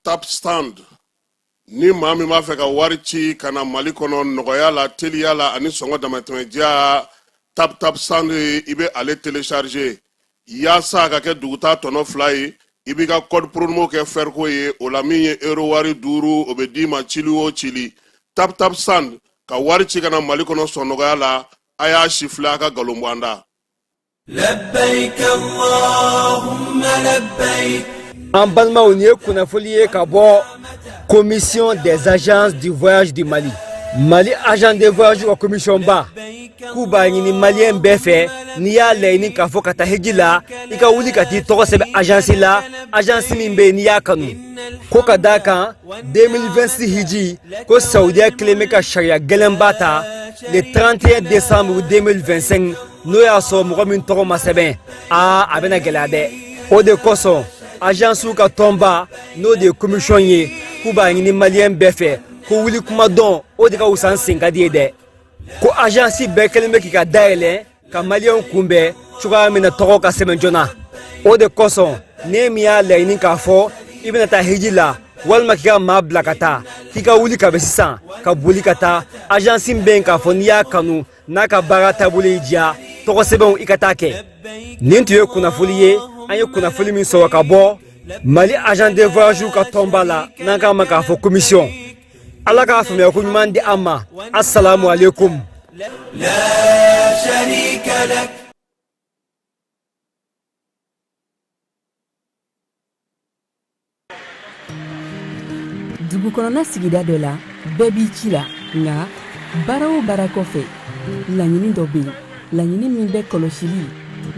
Tap stand ni maa min b'a fɛ ka wari ci ka na Mali kɔnɔ nɔgɔya la teliya la ani sɔngɔ damatɛmɛdiya tap stand i bɛ ale télécharger yaasa a ka kɛ duguta tɔnɔ 2 ye i b'i ka code promo kɛ Ferco ye o la min ye euro wari 5 o bɛ d'i ma cili o cili tap stand ka wari ci ka na Mali kɔnɔ sɔn nɔgɔya la a y'a sifilɛ a ka galon bɔ an da. لبيك اللهم لبيك. En balimaw ni ye kunnafoni ye ka bɔ commission des agences du voyage du Mali. Mali agent de voyage wa commission ba k'u b'a ɲini maliyɛn bɛɛ fɛ n'i y'a laɲini k'a fɔ ka taa hiji la i ka wuli ka t'i tɔgɔ sɛbɛn agence la agence min bɛ yen n'i y'a kanu ko ka d'a kan 2026 hiji ko saudiya kelen bɛ ka sariya gɛlɛnba ta le 31 décembre 2025 n'o y'a sɔrɔ mɔgɔ min tɔgɔ ma sɛbɛn a bɛna gɛlɛya dɛ o de kosɔn agence ka tɔnba n'o de ye commission ye k'u b'a ɲini maliyɛn bɛɛ fɛ ko wuli kuma dɔn o de ka wusa sen ka di ye dɛ ko agence bɛɛ kelen bɛ k'i ka dayɛlɛ ka maliyɛnw kunbɛn cogoya min na tɔgɔ ka sɛbɛn joona o de kosɔn ne min y'a laɲini k'a fɔ i bɛna taa hiji la walima k'i ka maa bila ka taa k'i ka wuli ka bɛn sisan ka boli ka taa agence bɛ yen k'a fɔ n'i y'a kanu n'a ka baara taabolo y'i diya tɔgɔ sɛbɛnw i ka taa kɛ nin tun ye kunnafoni ye an ye kunnafoni min sɔrɔ ka bɔ Mali agent de voyage ka tɔnba la n'an k'a ma k'a fɔ commission ala k'a faamuya ko ɲuman di an ma assalamu alaikum. لا شريك لك. dugukɔnɔna sigida dɔ la bɛɛ b'i ci la nka baara o baara kɔfɛ laɲini dɔ bɛ yen laɲini min bɛ kɔlɔsili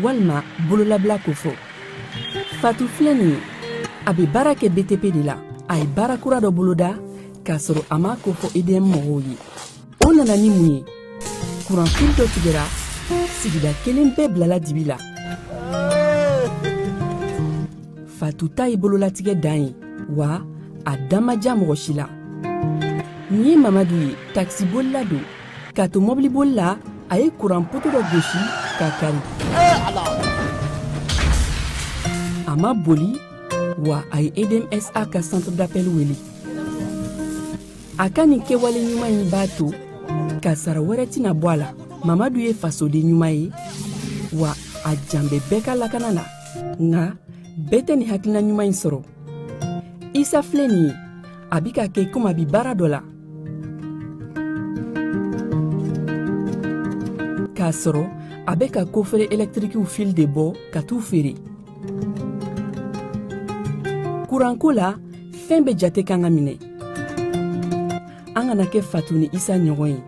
walima bololabila ko fɔ Fatu filɛ nin ye a bɛ baara kɛ BTP de la a ye baara kura dɔ boloda k'a sɔrɔ a m'a ko fɔ EDM mɔgɔw ye o nana ni mun ye kuranfili dɔ tigɛra sigida kelen bɛɛ bilala dibi la Fatu ta ye bololatigɛ dan ye wa a dan ma diya mɔgɔ si la nin ye Mamadu ye taxibolila don k'a to mɔbiliboli la a ye kuran poto dɔ gosi k'a kari a ma boli wa a ye EDMSA ka centre d'appel wele a ka nin kɛwale ɲuman in b'a to ka sara wɛrɛ tɛna bɔ a la Mamadu ye fasoden ɲuman ye wa a jan bɛ bɛɛ ka lakana la nka bɛɛ tɛ nin hakilina ɲuman in sɔrɔ Isa filɛ nin ye a bi ka kɛ komi a bi baara dɔ la k'a sɔrɔ a bɛ ka kofere électrique fil de bɔ ka t'u feere kuranko la fɛn bɛ jate kan ka minɛ an kana kɛ Fatu ni Isa ɲɔgɔn ye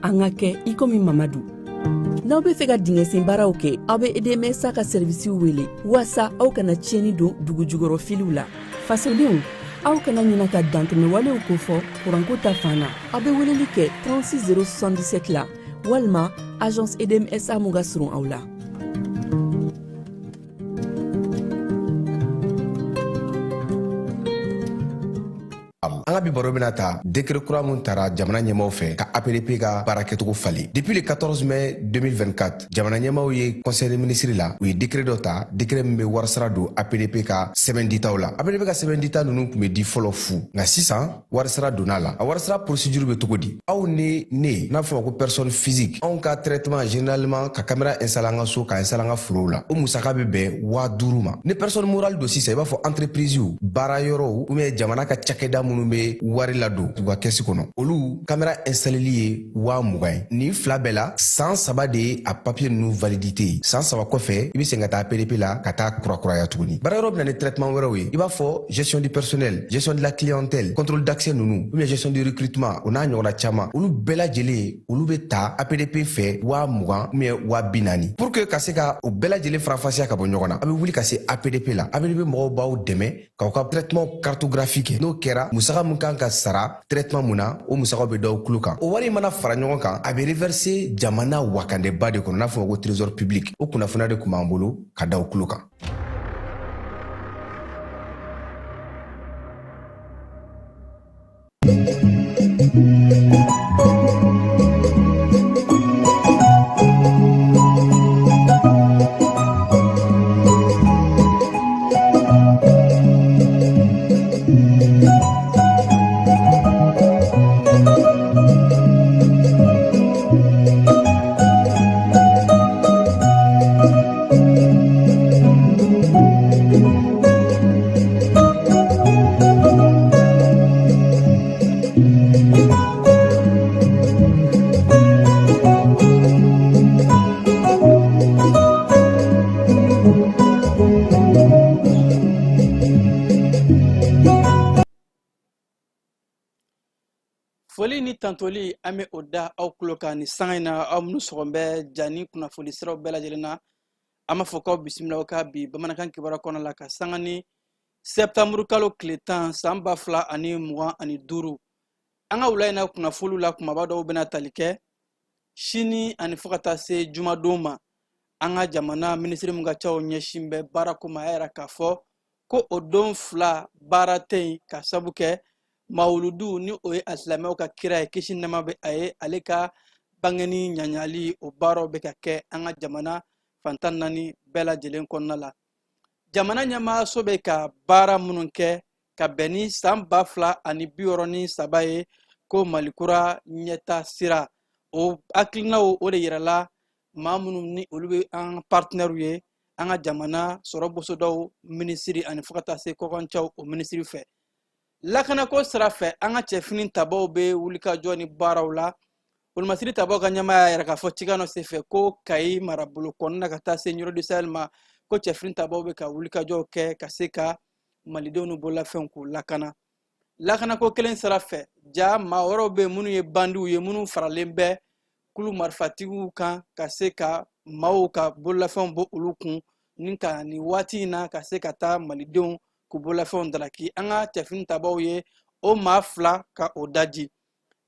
an ka kɛ i komi Mamadu n'aw bɛ fɛ ka dingɛsen baaraw kɛ aw bɛ EDMSA ka service wele walasa aw kana tiɲɛni don dugu jukɔrɔ filiw la fasodenw aw kana ɲina ka dantɛmɛwalew kofɔ kuranko ta fan na aw bɛ weleli kɛ 36 077 la walima agence EDMSA mun ka surun aw la. An ka bi baro bɛna ta décret kura mun tara jamana ɲɛmaw fɛ ka APDP ka baara kɛcogo falen. Depuis le 14 mai 2024 jamana ɲɛmaw ye conseil des ministres la u ye décret dɔ ta décret min bɛ warisara don APDP ka sɛbɛn ditaw la. APDP ka sɛbɛn dita ninnu tun bɛ di fɔlɔ fu nka sisan warisara donna la. A warisara procédure bɛ cogo di? Aw ni ne n'a fɔ ma ko personne physique anw ka traitement généralement ka caméra installer an ka so ka installer an ka forow la o musaka bɛ bɛn 5000 ma. Ni personne morale don sisan i b'a fɔ entreprise baara yɔrɔw ou bien jamana ka cakɛda minnu bɛ be wari ladon u ka kɛsi kɔnɔ olu kamera installeli ye 20,000 ni fila bɛɛ la san 3 de ye a papier nunu validité san 3 kɔfɛ i be sen ka taa PDP la ka taa kurakuraya tuguni baarayɔrɔ bena ni traitement wɛrɛw ye i b'a fɔ gestion du personnel, gestion de la clientèle, contrôle d'accès nunu ou bien gestion du recrutement o n'a ɲɔgɔnna caman olu bɛɛ lajɛlen olu be ta APDP fɛ 20,000 ou bien 40,000 pour que ka se ka o bɛɛ lajɛlen farafasiya ka bɔ ɲɔgɔn na a be wuli ka se APDP la APDP mɔgɔw b'aw dɛmɛ k'aw ka traitement cartographique kɛ n'o kɛra musaka mun kan ka sara traitement mun na o musakaw be d'aw kulo kan o wari mana fara ɲɔgɔn kan a be reverser jamana wakandeba de kɔnɔ n'a fɔ ko trésor public o kunnafoniya de kun b'an bolo ka d'aw kulo kan. Foli ni tantoli ame oda aw kuloka ni sangina aw munu sɔgɔnbɛ jani kunnafoni siraw bɛɛ lajɛlen na an b'a fɔ k'aw bisimila ka bi bamanankan kibaruya kɔnɔ la ka sanga ni septembre kalo tile 10 san 2025 an ka wula in na kunnafoniw la kumaba dɔw bɛna tali kɛ sini ani fo ka taa se jumadon ma an ka jamana minisiri mun ka ca o ɲɛsin bɛ baarako ma a yɛrɛ k'a fɔ ko o don 2 baara tɛ yen ka sabu kɛ mawuludu ni o ye asilamɛw ka kira ye kisi nɛma bɛ a ye ale ka bangeni ɲaɲali o baaraw bɛ ka kɛ an ka jamana fantan 4 bɛɛ lajɛlen kɔnɔna la jamana ɲɛmaayaso bɛ ka baara minnu kɛ ka bɛn ni san 2063 ye ko malikura ɲɛta sira o hakilinaw o de yirala maa minnu ni olu bɛ an partenaires ye an ka jamana sɔrɔ bosodaw minisiri ani fo ka taa se kɔkancaw o minisiri fɛ lakanako sira fɛ an ka cɛfini tabaw bɛ wulikajɔ ni baaraw la olumasiri tabaw ka ɲɛmaaya yɛrɛ k'a fɔ Tigano senfɛ ko Kayi marabolo kɔnɔna ka taa se Ɲoro du Sahel ma ko cɛfini tabaw bɛ ka wulikajɔw kɛ ka se ka malidenw ni bololafɛnw k'u lakana lakanako kelen sira fɛ ja maa wɛrɛw bɛ minnu ye bandiw ye minnu faralen bɛ kulu marifatigiw kan ka se ka maaw ka bololafɛnw bɔ olu kun ni ka ni waati in na ka se ka taa malidenw k'u bololafɛnw dalaki an ka cɛfini tabaw ye o maa 2 ka o daji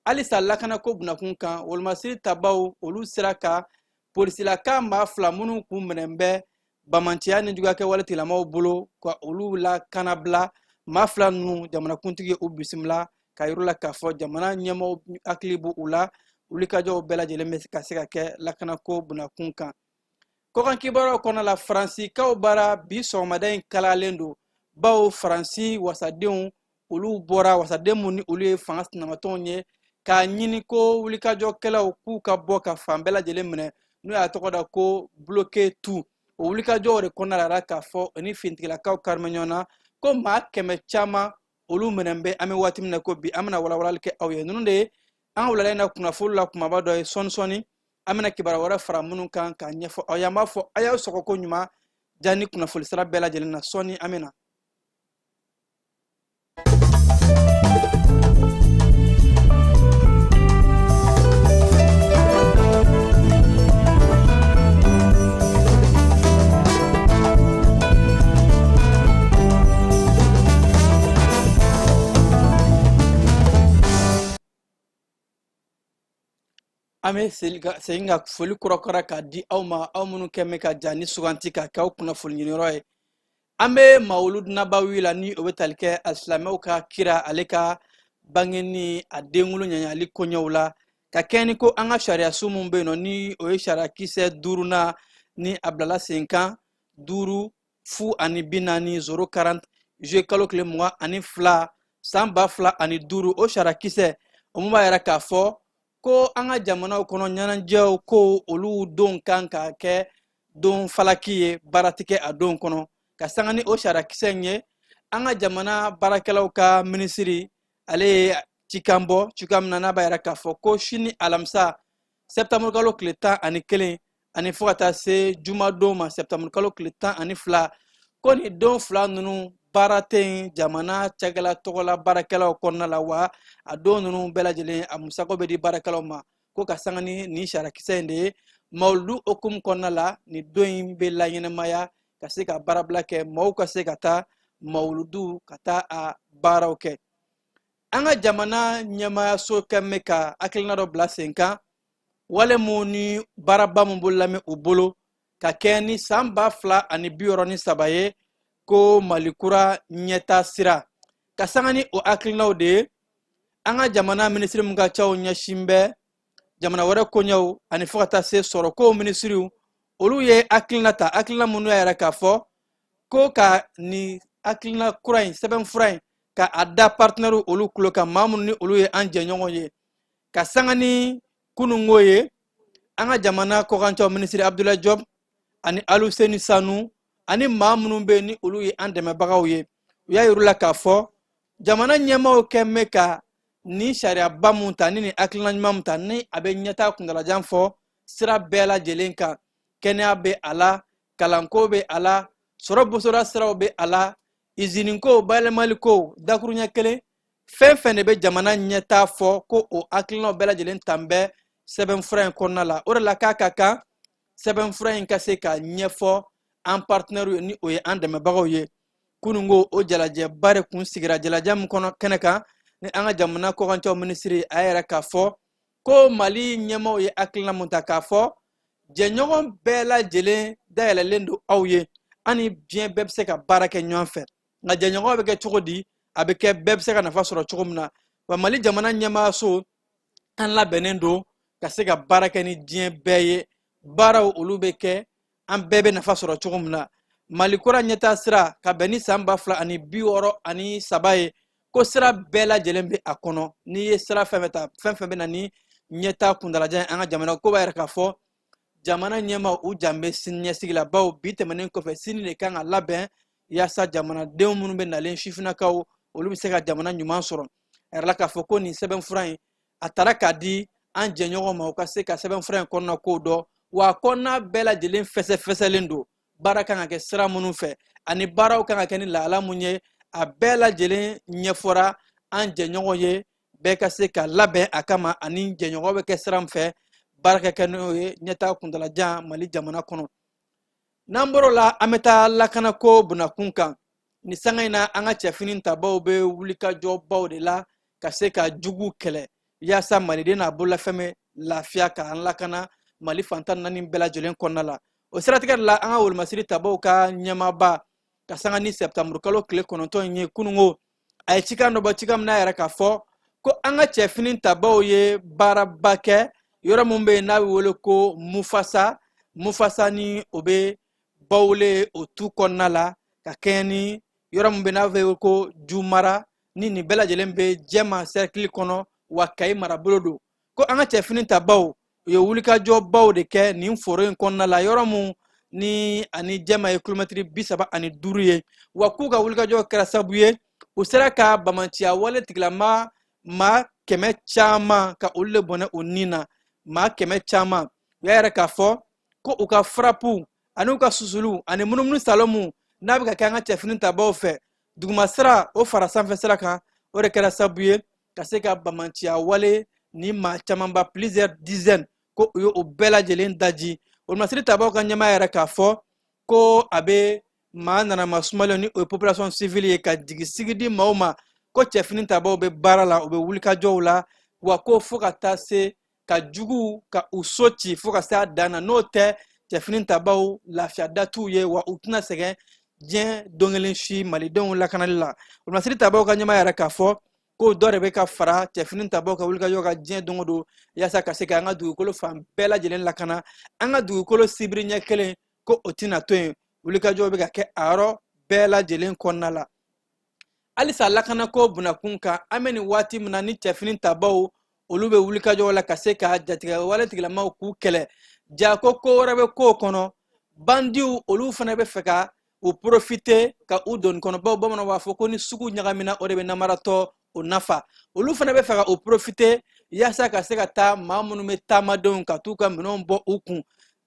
halisa lakanako bunakun kan olumasiri tabaw olu sera ka polisilaka maa 2 minnu k'u minɛn bɛ bamanciya ni juguyakɛ wale tigilamaw bolo ka olu lakanabila maa 2 ninnu jamanakuntigi u bisimila ka yir'u la k'a fɔ jamana ɲɛmɔgɔw hakili b'u u la wulikajɔw bɛɛ lajɛlen bɛ ka se ka kɛ lakanako bunakun kan kɔkan kibaruyaw kɔnɔ la faransikaw bara bi sɔgɔmada in kalalen don bawo faransi wasadenw olu bɔra wasaden mun ni olu ye fanga sinamatɔnw ye k'a ɲini ko wulikajɔkɛlaw k'u ka bɔ ka fan bɛɛ lajɛlen minɛ n'o y'a tɔgɔ da ko bloqué tout o wulikajɔw de kɔnɔna la k'a fɔ ni fintigilakaw karimɛ ɲɔgɔn na ko maa 100 caman olu minɛn bɛ an bɛ waati min na ko bi an bɛna walawalali kɛ aw ye ninnu de ye an ka wulada in na kunnafoni la kumaba dɔ ye sɔni an bɛna kibaruya wɛrɛ fara minnu kan k'a ɲɛfɔ aw ye an b'a fɔ a y'aw sɔgɔ ko ɲuman ja ni kunnafoni sira bɛɛ lajɛlen na sɔni an bɛna an bɛ segin ka foli kɔrɔkɔrɔ k'a di aw ma aw minnu kɛn bɛ ka ja ni suganti ka kɛ aw kunnafoni ɲiniyɔrɔ ye an bɛ mawulud nabawi la ni o bɛ tali kɛ asilamɛw ka kira ale ka bangeni a denwolo ɲaɲali koɲɛw la ka kɛ ni ko an ka sariyaso min bɛ yen nɔ ni o ye sariya kisɛ 5nan ni a bilala sen kan 5 fu ani 40 zoro 40 juillet kalo tile 22 san 2005 o sariya kisɛ o mun b'a yɛrɛ k'a fɔ ko an ka jamanaw kɔnɔ ɲɛnajɛw ko olu don kan ka kɛ don falaki ye baara tɛ kɛ a don kɔnɔ ka sanga ni o sariya kisɛ in ye an ka jamana baarakɛlaw ka minisiri ale cikanbɔ cikam nana b'a yɛrɛ k'a fɔ ko sini alamisa septembre kalo tile 11 ani fo ka taa se jumadon ma septembre kalo tile 12 ko ni don fila ninnu baara tɛ yen jamana cakɛla tɔgɔla baarakɛlaw kɔnɔna la wa a don ninnu bɛɛ lajɛlen a musakaw bɛ di baarakɛlaw ma ko ka sanga ni sarakisɛ in de ye mawuludu okumu kɔnɔna la ni don in bɛ laɲɛnɛmaya ka se ka baarabila kɛ maaw ka se ka taa mawuludu ka taa a baaraw kɛ an ka jamana ɲɛmayaso kɛn bɛ ka hakilina dɔ bila sen kan wale mun ni baaraba mun bolo lamɛn u bolo ka kɛ ni san 2063 ye ko malikura ɲɛta sira ka sanga ni o hakilinaw de ye an ka jamana minisiri mun ka caw ɲɛsin bɛ jamana wɛrɛ koɲɛw ani fo ka taa se sɔrɔkow minisiriw olu ye hakilina ta hakilina minnu y'a yɛrɛ k'a fɔ ko ka ni hakilina kura in sɛbɛn fura in ka a da partenaire olu tulo kan maa minnu ni olu ye an jɛɲɔgɔn ye ka sanga ni kunungo ye an ka jamana kɔkancaw minisiri Abdoulaye Diop ani Aluseni Sanu ani maa minnu bɛ ni olu ye an dɛmɛbagaw ye u y'a yir'u la k'a fɔ jamana ɲɛmaaw kɛn bɛ ka ni sariyaba mun ta ni hakilina ɲuman mun ta ni a bɛ ɲɛtaa kuntalajan fɔ sira bɛɛ lajɛlen kan kɛnɛya bɛ a la kalanko bɛ a la sɔrɔ bosoda siraw bɛ a la izini ko bayɛlɛmali ko dakuru ɲɛ kelen fɛn fɛn de bɛ jamana ɲɛtaa fɔ ko o hakilinaw bɛɛ lajɛlen tan bɛ sɛbɛnfura in kɔnɔna la o de la k'a ka kan sɛbɛnfura in ka se ka ɲɛfɔ an partenaires ye ni o ye an dɛmɛbagaw ye kunungo o jalajɛba de kun sigira jalajɛ min kɔnɔ kɛnɛ kan ni an ka jamana kɔkancaw minisiri a yɛrɛ k'a fɔ ko mali ɲɛmaw ye hakilina mun ta k'a fɔ jɛɲɔgɔn bɛɛ lajɛlen dayɛlɛlen don aw ye ani diɲɛ bɛɛ bɛ se ka baara kɛ ɲɔgɔn fɛ nka jɛɲɔgɔn bɛ kɛ cogo di a bɛ kɛ bɛɛ bɛ se ka nafa sɔrɔ cogo min na wa mali jamana ɲɛmaayaso an labɛnnen don ka se ka baara kɛ ni diɲɛ bɛɛ ye baaraw olu bɛ kɛ an bɛɛ bɛ nafa sɔrɔ cogo min na malikura ɲɛtaa sira ka bɛn ni san 2063 ye ko sira bɛɛ lajɛlen bɛ a kɔnɔ n'i ye sira fɛn fɛn bɛ na ni ɲɛtaa kuntalajan an ka jamana ko b'a yɛrɛ k'a fɔ jamana ɲɛma u jan bɛ sini ɲɛsigi la bawo bi tɛmɛnen kɔfɛ sini de kan ka labɛn yaasa jamanadenw minnu bɛ nalen sifinnakaw olu bɛ se ka jamana ɲuman sɔrɔ a yɛrɛ la k'a fɔ ko nin sɛbɛnfura in a taara k'a di an jɛɲɔgɔn ma u ka se ka sɛbɛnfura in kɔnɔna kow dɔn wa kɔnɔna bɛɛ lajɛlen fɛsɛfɛsɛlen don baara kan ka kɛ sira minnu fɛ ani baaraw kan ka kɛ ni lahala mun ye a bɛɛ lajɛlen ɲɛfɔra an jɛɲɔgɔn ye bɛɛ ka se ka labɛn a kama ani jɛɲɔgɔn bɛ kɛ sira min fɛ baara ka kɛ n'o ye ɲɛtaa kuntalajan mali jamana kɔnɔ n'an bɔr'o la an bɛ taa lakanako bunakun kan ni sanga in na an ka cɛfini tabaw bɛ wulikajɔbaw de la ka se ka jugu kɛlɛ yaasa maliden n'a bololafɛn bɛ lafiya k'an lakana mali fantan 4 bɛɛ lajɛlen kɔnɔna la o siratigɛ de la an ka wolomasiri tabaw ka ɲɛmaaba ka sanga ni septembre kalo tile 9 in ye kunungo a ye cikan dɔ bɔ cikan min n'a yɛrɛ k'a fɔ ko an ka cɛfini tabaw ye baaraba kɛ yɔrɔ min bɛ yen n'a bɛ wele ko mufasa ni o bɛ bawule o tu kɔnɔna la ka kɛɲɛ ni yɔrɔ min bɛ n'a bɛ wele ko jumara ni nin bɛɛ lajɛlen bɛ jɛma cercle kɔnɔ wa kayi marabolo don ko an ka cɛfini tabaw u ye wulikajɔbaw de kɛ nin foro in kɔnɔna la yɔrɔ min ni ani jɛma ye kilomɛtiri 35 ye wa k'u ka wulikajɔ kɛra sababu ye u sera ka bamanciya wale tigilama maa 100 caman ka olu de bɔnɛ o nin na maa 100 caman u y'a yɛrɛ k'a fɔ ko u ka farapu ani u ka susulu ani munumunu salomu n'a bɛ ka kɛ an ka cɛfini tabaw fɛ duguma sira o fara sanfɛ sira kan o de kɛra sababu ye ka se ka bamanciya wale ni maa camanba plusieurs dizaines ko u ye o bɛɛ lajɛlen daji wolomasiri tabaw ka ɲɛmaa yɛrɛ k'a fɔ ko a bɛ maa nanama sumalen ni o ye population civile ye ka jigisigi di maaw ma ko cɛfini tabaw bɛ baara la u bɛ wulikajɔw la wa ko fo ka taa se ka jugu ka u so ci fo ka se a dan na n'o tɛ cɛfini tabaw lafiya datuw ye wa u tɛna sɛgɛn diɲɛ don kelen si malidenw lakanali la wolomasiri tabaw ka ɲɛmaa yɛrɛ k'a fɔ ko dɔ de bɛ ka fara cɛfini tabaw ka wulikajɔ ka diɲɛ don o don yaasa ka se ka an ka dugukolo fan bɛɛ lajɛlen lakana an ka dugukolo sibiri ɲɛ kelen ko o tɛna to yen wulikajɔ bɛ ka kɛ a yɔrɔ bɛɛ lajɛlen kɔnɔna la halisa lakanako bunakun kan an bɛ nin waati min na ni cɛfini tabaw olu bɛ wulikajɔ la ka se ka jatigɛ wale tigilamaw k'u kɛlɛ jako ko wɛrɛ bɛ k'o kɔnɔ bandiw olu fana bɛ fɛ ka u profite ka u doni kɔnɔ baw bamananw b'a fɔ ko ni sugu ɲagamina o de bɛ namaratɔ o nafa olu fana bɛ fɛ ka o profiter yaasa ka se ka taa maa minnu bɛ taamadenw ka t'u ka minɛnw bɔ u kun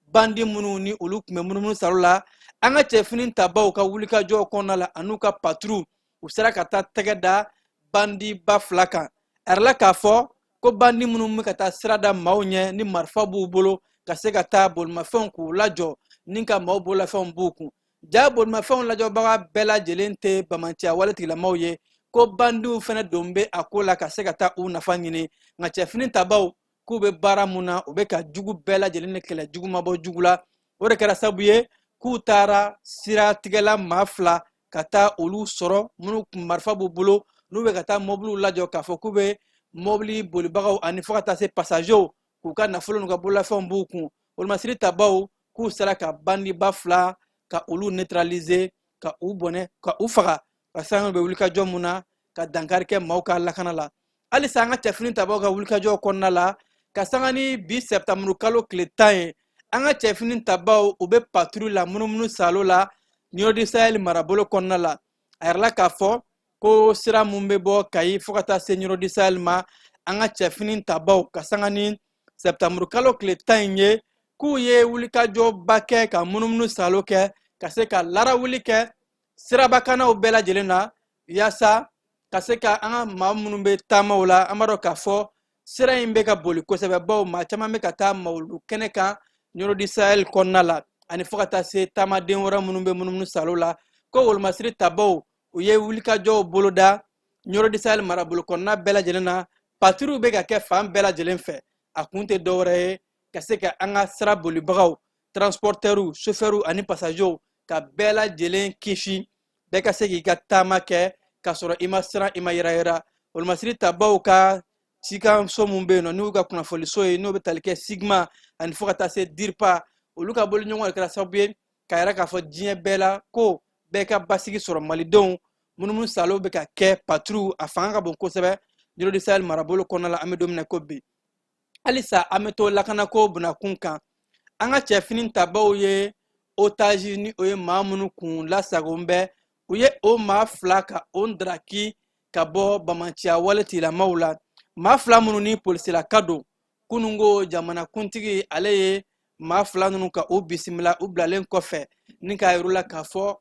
bandi minnu ni olu tun bɛ munumunu salo la an ka cɛfini tabaw ka wulikajɔ kɔnɔna la an'u ka patrouille u sera ka taa tɛgɛ da bandi ba fila kan a yɛrɛ la k'a fɔ ko bandi minnu bɛ ka taa sira da maaw ɲɛ ni marifa b'u bolo ka se ka taa bolimafɛnw k'u lajɔ ni ka maaw bololafɛnw b'u kun ja bolimafɛnw lajɔbaga bɛɛ lajɛlen tɛ bamanciya wale tigilamaaw ye ko bandiw fana don bɛ a ko la ka se ka taa u nafa ɲini nka cɛfini tabaw k'u bɛ baara mun na u bɛ ka jugu bɛɛ lajɛlen de kɛlɛ jugu ma bɔ jugu la o de kɛra sabu ye k'u taara siratigɛla maa fila ka taa olu sɔrɔ minnu marifa b'u bolo n'u bɛ ka taa mɔbiliw lajɔ k'a fɔ k'u bɛ mɔbili bolibagaw ani fo ka taa se pasagew k'u ka nafolo n'u ka bololafɛnw b'u kun olumasiri tabaw k'u sera ka bandiba fila ka olu neutraliser ka u bɔnɛ ka u faga ka sanga bɛ wulikajɔ mun na ka dankari kɛ maaw ka lakana la halisa an ka cɛfini tabaw ka wulikajɔ kɔnɔna la ka sanga ni bi sɛptamuru kalo tile 10 ye an ka cɛfini tabaw u bɛ patrouille la munumunu salo la Nioro du Sahel marabolo kɔnɔna la a yɛrɛ la k'a fɔ ko sira mun bɛ bɔ Kayi fo ka taa se Nioro du Sahel ma an ka cɛfini tabaw ka sanga ni sɛptamuru kalo tile 10 ye k'u ye wulikajɔba kɛ ka munumunu salo kɛ ka se ka larawuli kɛ sirabakanaw bɛɛ lajɛlen na yaasa ka se ka an ka maa minnu bɛ taamaw la an b'a dɔn k'a fɔ sira in bɛ ka boli kosɛbɛ bawo maa caman bɛ ka taa mawulu kɛnɛ kan Nioro du Sahel kɔnɔna la ani fo ka taa se taamaden wɛrɛ minnu bɛ munumunu salo la ko wolomasiri tabaw u ye wulikajɔw boloda Nioro du Sahel marabolo kɔnɔna bɛɛ lajɛlen na patrouille bɛ ka kɛ fan bɛɛ lajɛlen fɛ a kun tɛ dɔwɛrɛ ye ka se ka an ka sira bolibagaw transporteurs chauffeurs ani passagers ka bɛɛ lajɛlen kisi bɛɛ ka se k'i ka taama kɛ ka sɔrɔ i ma siran i ma yɛrɛyɛrɛ olumasiri tabaw ka cikanso mun bɛ yen nɔ n'u ka kunnafoniso ye n'o bɛ tali kɛ sigma ani fo ka taa se dirpa olu ka boliɲɔgɔn de kɛra sababu ye ka yɛrɛ k'a fɔ diɲɛ bɛɛ la ko bɛɛ ka basigi sɔrɔ malidenw munumunu salo bɛ ka kɛ patrouille a fanga ka bon kosɛbɛ Nioro du Sahel marabolo kɔnɔna la an bɛ don min na ko bi halisa an bɛ to lakanako bunakun kan an ka cɛfini tabaw ye otage ni o ye maa minnu kun lasagon bɛ u ye o maa fila ka o daraki ka bɔ bamanciya wale tigilamaw la maa fila minnu ni polisila ka don kunungo jamanakuntigi ale ye maa fila ninnu ka o bisimila u bilalen kɔfɛ ni k'a yir'u la k'a fɔ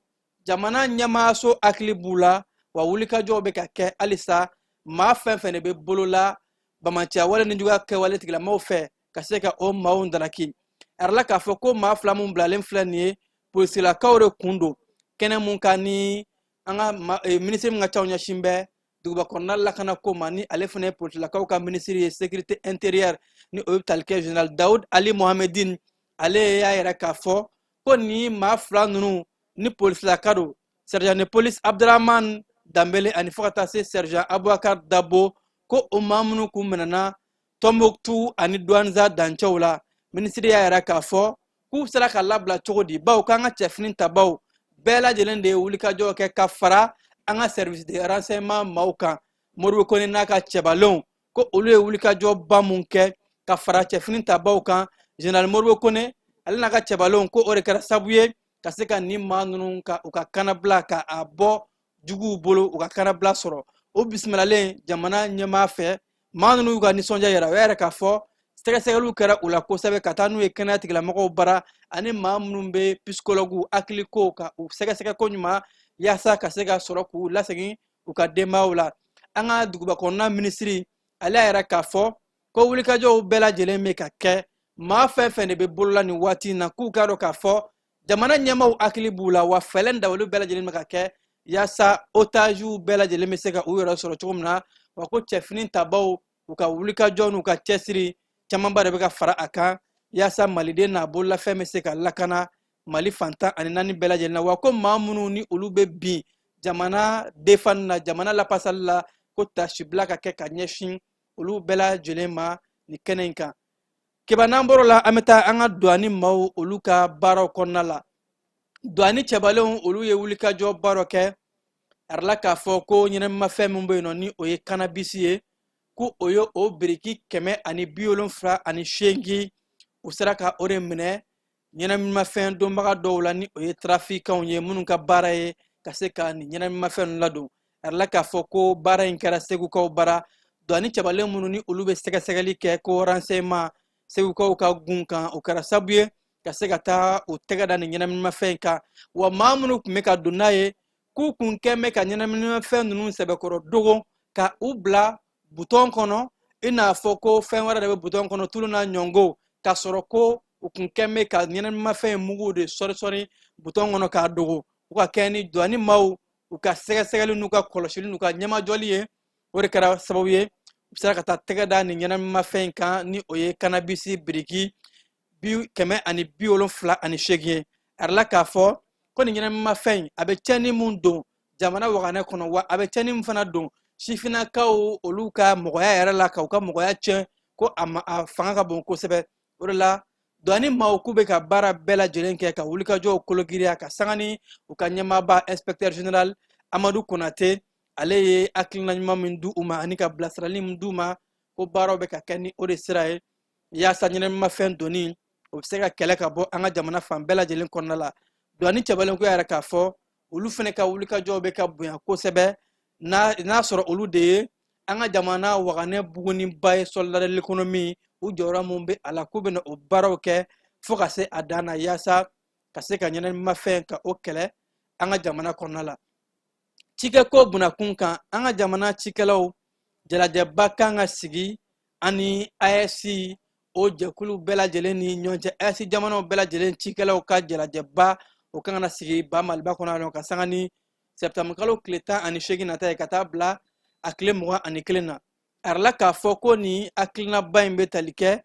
jamana ɲɛmaayaso hakili b'u la wa wulikajɔw bɛ ka kɛ halisa maa fɛn fɛn de bɛ bolo la bamanciya wale ni juguya kɛwale tigilamaw fɛ ka se ka o maaw daraki a yɛrɛ la k'a fɔ ko maa fila min bilalen filɛ nin ye polisilakaw de kun don kɛnɛ mun kan ni an ka minisiri min ka ca ɲɛsin bɛ duguba kɔnɔna lakana ko ma ni ale fana ye polisilakaw ka minisiri ye sécurité intérieure ni o ye tali kɛ général Daoud Ali Mohamedine ale y'a yɛrɛ k'a fɔ ko ni maa fila ninnu ni polisilaka don sergent de police Abdraman Dambele ani fo ka taa se sergent Abubakar Dabo ko o maa minnu kun minɛna Tombouctou ani Douentza dancɛw la minisiri y'a yɛrɛ k'a fɔ k'u sera ka labila cogo di bawo k'an ka cɛfini tabaw bɛɛ lajɛlen de ye wulikajɔ kɛ ka fara an ka service de renseignement maaw kan Modibo Kone n'a ka cɛbalenw ko olu ye wulikajɔba mun kɛ ka fara cɛfini tabaw kan général Modibo Kone ale n'a ka cɛbalenw ko o de kɛra sababu ye ka se ka nin maa ninnu ka u ka kanabila ka a bɔ juguw bolo u ka kanabila sɔrɔ o bisimilalen jamana ɲɛmaa fɛ maa ninnu y'u ka nisɔndiya yɛrɛ o yɛrɛ k'a fɔ sɛgɛsɛgɛliw kɛra u la kosɛbɛ ka taa n'u ye kɛnɛya tigilamɔgɔw bara ani maa minnu bɛ psychologue hakiliko ka u sɛgɛsɛgɛ ko ɲuman yaasa ka se ka sɔrɔ k'u lasegin u ka denbayaw la an ka duguba kɔnɔna minisiri ale y'a yɛrɛ k'a fɔ ko wulikajɔw bɛɛ lajɛlen bɛ ka kɛ maa fɛn fɛn de bɛ bolola nin waati in na k'u k'a dɔn k'a fɔ jamana ɲɛmaaw hakili b'u la wa fɛlɛ dawolo bɛɛ lajɛlen bɛ ka kɛ yaasa otagew bɛɛ lajɛlen bɛ se ka u yɛrɛ sɔrɔ cogo min na wa ko cɛfini tabaw u ka wulikajɔ n'u ka cɛsiri camanba de bɛ ka fara a kan yaasa maliden n'a bololafɛn bɛ se ka lakana mali fantan ani naani bɛɛ lajɛlen na wa ko maa minnu ni olu bɛ bin jamana defani na jamana lapasali la ko tasibila ka kɛ ka ɲɛsin olu bɛɛ lajɛlen ma nin kɛnɛ in kan kiba n'an bɔr'o la an bɛ taa an ka douane maaw olu ka baaraw kɔnɔna la douane cɛbalenw olu ye wulikajɔ baaraw kɛ a yɛrɛ la k'a fɔ ko ɲɛnɛmafɛn min bɛ yen nɔ ni o ye cannabis ye ko o ye o biriki 178 u sera ka o de minɛ ɲɛnɛmafɛn donbaga dɔw la ni o ye trafikanw ye minnu ka baara ye ka se ka nin ɲɛnɛmafɛn ladon arla k'a fɔ ko baara in kɛra segukaw bara don ani cɛbalen minnu ni olu bɛ sɛgɛsɛgɛli kɛ ko renseignement segukaw ka gun kan o kɛra sababu ye ka se ka taa o tɛgɛ da nin ɲɛnaminimafɛn kan wa maa minnu tun bɛ ka don n'a ye k'u kun kɛn bɛ ka ɲɛnaminimafɛn ninnu sɛbɛkɔrɔ dogo ka u bila butɔn kɔnɔ i n'a fɔ ko fɛn wɛrɛ de bɛ butɔn kɔnɔ tulu n'a ɲɔngo k'a sɔrɔ ko u kun kɛn bɛ ka ɲɛnaminimafɛn mugu de sɔri butɔn kɔnɔ k'a dogo u ka kɛ ni dɔnni maaw u ka sɛgɛsɛgɛli n'u ka kɔlɔsili n'u ka ɲɛmajɔli ye o de kɛra sababu ye u sera ka taa tɛgɛ da nin ɲɛnaminimafɛn in kan ni o ye kanabisi biriki 178 ye arala k'a fɔ ko nin ɲɛnaminimafɛn in a bɛ cɛnni mun don jamana waganɛ kɔnɔ wa a bɛ cɛnni mun fana don sifinnakaw olu ka mɔgɔya yɛrɛ la ka u ka mɔgɔya tiɲɛ ko a fanga ka bon kosɛbɛ o de la dɔnni maaw k'u bɛ ka baara bɛɛ lajɛlen kɛ ka wulikajɔw kologiriya ka sanga ni u ka ɲɛmaaba inspecteur général Amadu Konate ale ye hakilina ɲuman min di u ma ani ka bilasirali min di u ma ko baaraw bɛ ka kɛ ni o de sira ye yaasa ɲɛnaminimafɛn donni o bɛ se ka kɛlɛ ka bɔ an ka jamana fan bɛɛ lajɛlen kɔnɔna la dɔnni cɛbalenko yɛrɛ k'a fɔ olu fana ka wulikajɔw bɛ ka bonya kosɛbɛ n'a sɔrɔ olu de ye an ka jamana waganɛ buguniba ye solidarité l'économie u jɔyɔrɔ mun bɛ a la k'u bɛna o baaraw kɛ fo ka se a dan na yaasa ka se ka ɲɛnaminimafɛn ka o kɛlɛ an ka jamana kɔnɔna la cikɛko bunakun kan an ka jamana cikɛlaw jalajɛba kan ka sigi ani AES o jɛkulu bɛɛ lajɛlen ni ɲɔgɔn cɛ AES jamanaw bɛɛ lajɛlen cikɛlaw ka jalajɛba o kan ka sigi ba maliba kɔnɔ ka sanga ni septembre kalo tile 18 nata ye ka taa bila a tile 21 na arala k'a fɔ ko ni hakilinaba in bɛ tali kɛ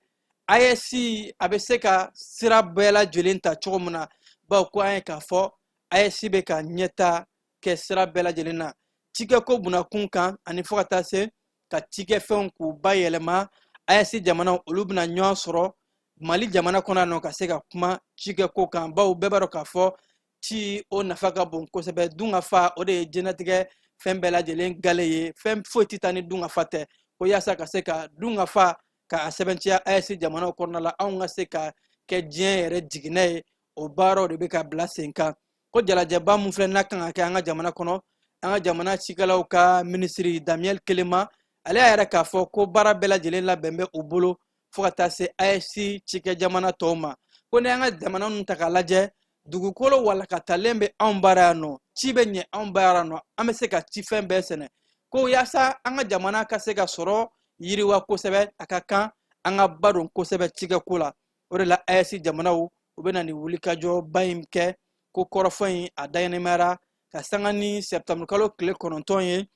AES a bɛ se ka sira bɛɛ lajɛlen ta cogo min na bawo ko an ye k'a fɔ AES bɛ ka ɲɛta kɛ sira bɛɛ lajɛlen na cikɛko bunakun kan ani fo ka taa se ka cikɛfɛnw k'u bayɛlɛma AES jamanaw olu bɛna ɲɔgɔn sɔrɔ Mali jamana kɔnɔ ka se ka kuma cikɛko kan bawo bɛɛ b'a dɔn k'a fɔ ci o nafa ka bon kosɛbɛ dunkafa o de ye diɲɛlatigɛ fɛn bɛɛ lajɛlen gale ye fɛn foyi tɛ taa ni dunkafa tɛ ko yaasa ka se ka dunkafa ka a sɛbɛntiya AES jamanaw kɔnɔna la anw ka se ka kɛ diɲɛ yɛrɛ jiginɛ ye o baaraw de bɛ ka bila sen kan ko jalajɛba mun filɛ n'a kan ka kɛ an ka jamana kɔnɔ an ka jamana cikɛlaw ka minisiri Daniel Kelema ale y'a yɛrɛ k'a fɔ ko baara bɛɛ lajɛlen labɛn bɛ u bolo fo ka taa se AES cikɛ jamana tɔw ma ko ni an ka jamana ninnu ta k'a lajɛ dugukolo walakatalen bɛ anw baara yan nɔ ci bɛ ɲɛ anw baara yan nɔ an bɛ se ka ci fɛn bɛɛ sɛnɛ ko yaasa an ka jamana ka se ka sɔrɔ yiriwa kosɛbɛ a ka kan an ka ba don kosɛbɛ cikɛko la o de la AES jamanaw u bɛ na ni wulikajɔba in kɛ ko kɔrɔfɔ in a dayɛlɛmayara ka sanga ni septembre kalo tile 9 ye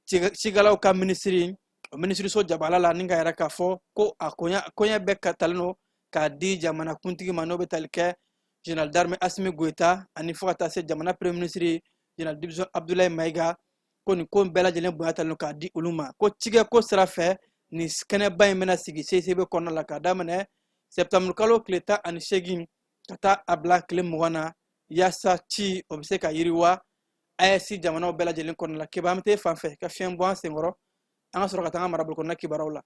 cikɛlaw ka minisiri o minisiriso jabala la ni ka yɛrɛ k'a fɔ ko a koɲɛ bɛɛ ka talen don k'a di jamana kuntigi ma n'o bɛ tali kɛ général d'armée Assimi Goïta ani fo ka taa se jamana premier ministre général division Abdoulaye Maïga ko nin ko bɛɛ lajɛlen bonya talen don k'a di olu ma ko cikɛko sira fɛ nin kɛnɛba in bɛna sigi CCB kɔnɔna la k'a daminɛ septembre kalo tile 18 ka taa a bila tile 20 na yaasa ci o bɛ se ka yiriwa AES jamanaw bɛɛ lajɛlen kɔnɔna la kibaru an bɛ taa fan fɛ ka fiɲɛ bɔ an senkɔrɔ an ka sɔrɔ ka taa an ka marabolo kɔnɔna kibaruw la.